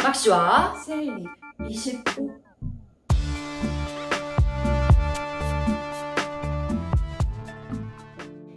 막시와 세일리 25.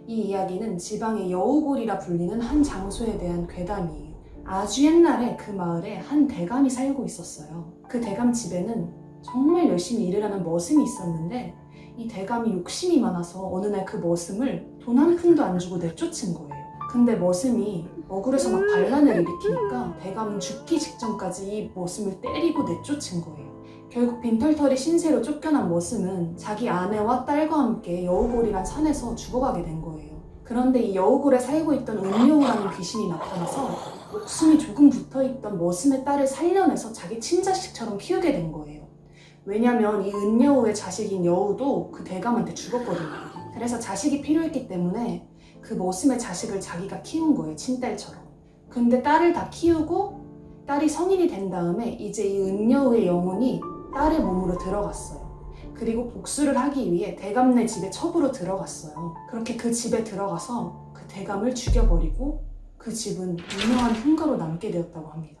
이 이야기는 지방의 여우골이라 불리는 한 장소에 대한 괴담이에요. 아주 옛날에 그 마을에 한 대감이 살고 있었어요. 그 대감 집에는 정말 열심히 일을 하는 머슴이 있었는데 이 대감이 욕심이 많아서 어느 날 그 머슴을 돈 한 푼도 안 주고 내쫓은 거예요. 근데 머슴이 억울해서 막 반란을 일으키니까 대감은 죽기 직전까지 이 머슴을 때리고 내쫓은 거예요. 결국 빈털터리 신세로 쫓겨난 머슴은 자기 아내와 딸과 함께 여우골이란 산에서 죽어가게 된 거예요. 그런데 이 여우골에 살고 있던 은여우라는 귀신이 나타나서 목숨이 조금 붙어있던 머슴의 딸을 살려내서 자기 친자식처럼 키우게 된 거예요. 왜냐면 이 은여우의 자식인 여우도 그 대감한테 죽었거든요. 그래서 자식이 필요했기 때문에 그 머슴의 자식을 자기가 키운 거예요, 친딸처럼. 근데 딸을 다 키우고 딸이 성인이 된 다음에 이제 이 은여우의 영혼이 딸의 몸으로 들어갔어요. 그리고 복수를 하기 위해 대감네 집에 첩으로 들어갔어요. 그렇게 그 집에 들어가서 그 대감을 죽여버리고 그 집은 유명한 흉가로 남게 되었다고 합니다.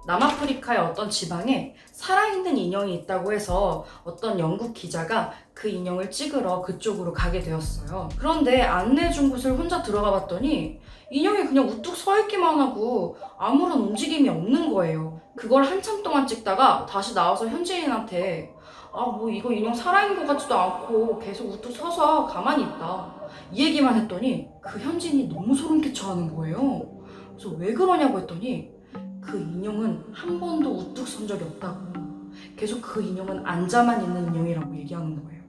남아프리카의 어떤 지방에 살아있는 인형이 있다고 해서 어떤 영국 기자가 그 인형을 찍으러 그쪽으로 가게 되었어요. 그런데 안내해준 곳을 혼자 들어가 봤더니 인형이 그냥 우뚝 서 있기만 하고 아무런 움직임이 없는 거예요. 그걸 한참 동안 찍다가 다시 나와서 현지인한테 뭐 이거 인형 살아있는 것 같지도 않고 계속 우뚝 서서 가만히 있다, 이 얘기만 했더니 그 현지인이 너무 소름 끼쳐 하는 거예요. 그래서 왜 그러냐고 했더니 그 인형은 한 번도 우뚝 선 적이 없다고, 계속 그 인형은 앉아만 있는 인형이라고 얘기하는 거예요.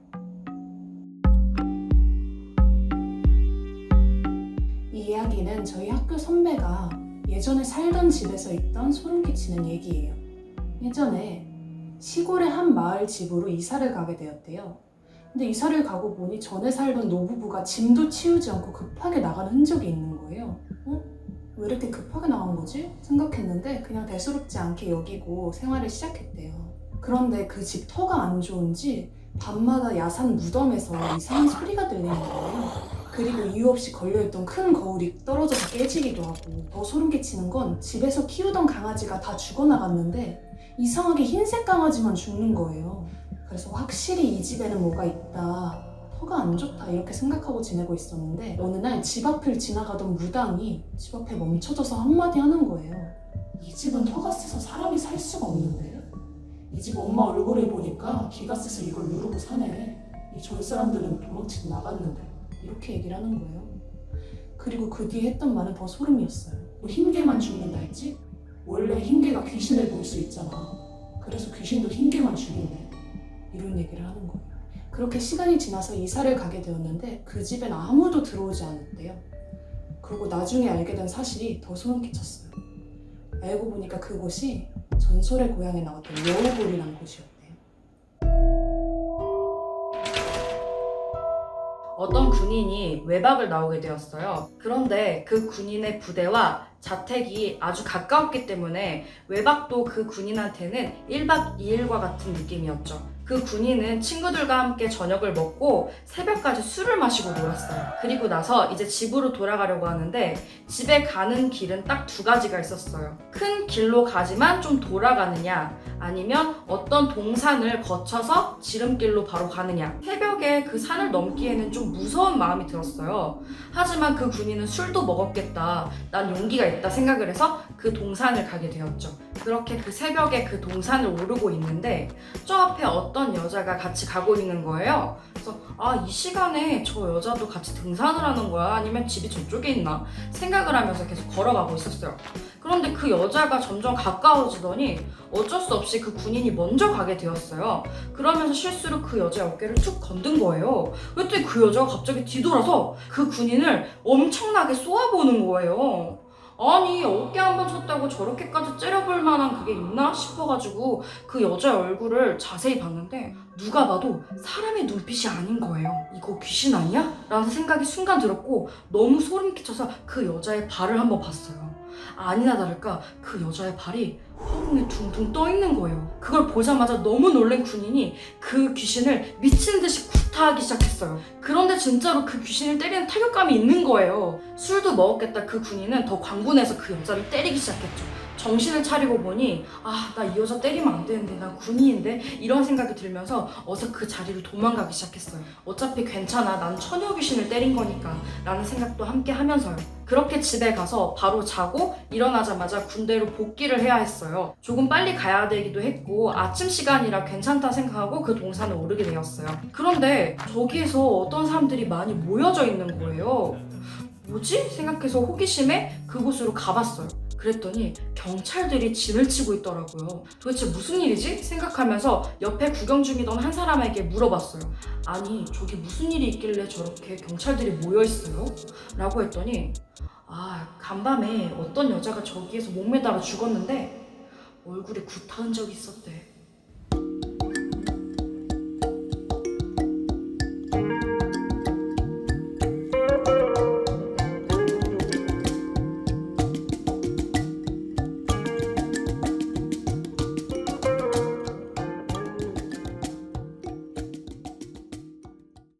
이 이야기는 저희 학교 선배가 예전에 살던 집에서 있던 소름 끼치는 얘기예요. 예전에 시골의 한 마을 집으로 이사를 가게 되었대요. 근데 이사를 가고 보니 전에 살던 노부부가 짐도 치우지 않고 급하게 나가는 흔적이 있는 거예요. 왜 이렇게 급하게 나간 거지? 생각했는데 그냥 대수롭지 않게 여기고 생활을 시작했대요. 그런데 그 집 터가 안 좋은지 밤마다 야산 무덤에서 이상한 소리가 들리는 거예요. 그리고 이유 없이 걸려있던 큰 거울이 떨어져서 깨지기도 하고, 더 소름 끼치는 건 집에서 키우던 강아지가 다 죽어나갔는데 이상하게 흰색 강아지만 죽는 거예요. 그래서 확실히 이 집에는 뭐가 있다, 터가 안 좋다, 이렇게 생각하고 지내고 있었는데 어느 날 집 앞을 지나가던 무당이 집 앞에 멈춰져서 한마디 하는 거예요. 이 집은 터가 세서 사람이 살 수가 없는데, 이 집 엄마 얼굴을 보니까 기가 세서 이걸 누르고 사네. 이 전 사람들은 도망치고 나갔는데, 이렇게 얘기를 하는 거예요. 그리고 그 뒤에 했던 말은 더 소름이었어요. 뭐 흰개만 죽는다 했지? 원래 흰개가 귀신을 볼 수 있잖아. 그래서 귀신도 흰개만 죽이네. 이런 얘기를 하는 거예요. 그렇게 시간이 지나서 이사를 가게 되었는데 그 집엔 아무도 들어오지 않았대요. 그리고 나중에 알게 된 사실이 더 소름 끼쳤어요. 알고 보니까 그곳이 전설의 고향에 나왔던 여우골이라는 곳이었대요. 어떤 군인이 외박을 나오게 되었어요. 그런데 그 군인의 부대와 자택이 아주 가까웠기 때문에 외박도 그 군인한테는 1박 2일과 같은 느낌이었죠. 그 군인은 친구들과 함께 저녁을 먹고 새벽까지 술을 마시고 놀았어요. 그리고 나서 이제 집으로 돌아가려고 하는데 집에 가는 길은 딱 두 가지가 있었어요. 큰 길로 가지만 좀 돌아가느냐, 아니면 어떤 동산을 거쳐서 지름길로 바로 가느냐. 새벽에 그 산을 넘기에는 좀 무서운 마음이 들었어요. 하지만 그 군인은 술도 먹었겠다, 난 용기가 있다 생각을 해서 그 동산을 가게 되었죠. 그렇게 그 새벽에 그 동산을 오르고 있는데 저 앞에 어떤 여자가 같이 가고 있는 거예요. 그래서 이 시간에 저 여자도 같이 등산을 하는 거야? 아니면 집이 저쪽에 있나? 생각을 하면서 계속 걸어가고 있었어요. 그런데 그 여자가 점점 가까워지더니 어쩔 수 없이 그 군인이 먼저 가게 되었어요. 그러면서 실수로 그 여자의 어깨를 툭 건든 거예요. 그랬더니 그 여자가 갑자기 뒤돌아서 그 군인을 엄청나게 쏘아보는 거예요. 아니, 어깨 한번 쳤다고 저렇게까지 째려볼 만한 그게 있나 싶어가지고 그 여자의 얼굴을 자세히 봤는데 누가 봐도 사람의 눈빛이 아닌 거예요. 이거 귀신 아니야? 라는 생각이 순간 들었고 너무 소름 끼쳐서 그 여자의 발을 한번 봤어요. 아니나 다를까 그 여자의 발이 허공에 둥둥 떠 있는 거예요. 그걸 보자마자 너무 놀란 군인이 그 귀신을 미친 듯이 구타하기 시작했어요. 그런데 진짜로 그 귀신을 때리는 타격감이 있는 거예요. 술도 먹었겠다 그 군인은 더 광분해서 그 여자를 때리기 시작했죠. 정신을 차리고 보니 나 이 여자 때리면 안 되는데 난 군인인데 이런 생각이 들면서 어서 그 자리를 도망가기 시작했어요. 어차피 괜찮아 난 처녀 귀신을 때린 거니까 라는 생각도 함께 하면서요. 그렇게 집에 가서 바로 자고 일어나자마자 군대로 복귀를 해야 했어요. 조금 빨리 가야 되기도 했고 아침 시간이라 괜찮다 생각하고 그 동산을 오르게 되었어요. 그런데 저기에서 어떤 사람들이 많이 모여져 있는 거예요. 뭐지? 생각해서 호기심에 그곳으로 가봤어요. 그랬더니 경찰들이 진을 치고 있더라고요. 도대체 무슨 일이지? 생각하면서 옆에 구경 중이던 한 사람에게 물어봤어요. 아니 저기 무슨 일이 있길래 저렇게 경찰들이 모여있어요? 라고 했더니 간밤에 어떤 여자가 저기에서 목매달아 죽었는데 얼굴에 구타한 적이 있었대.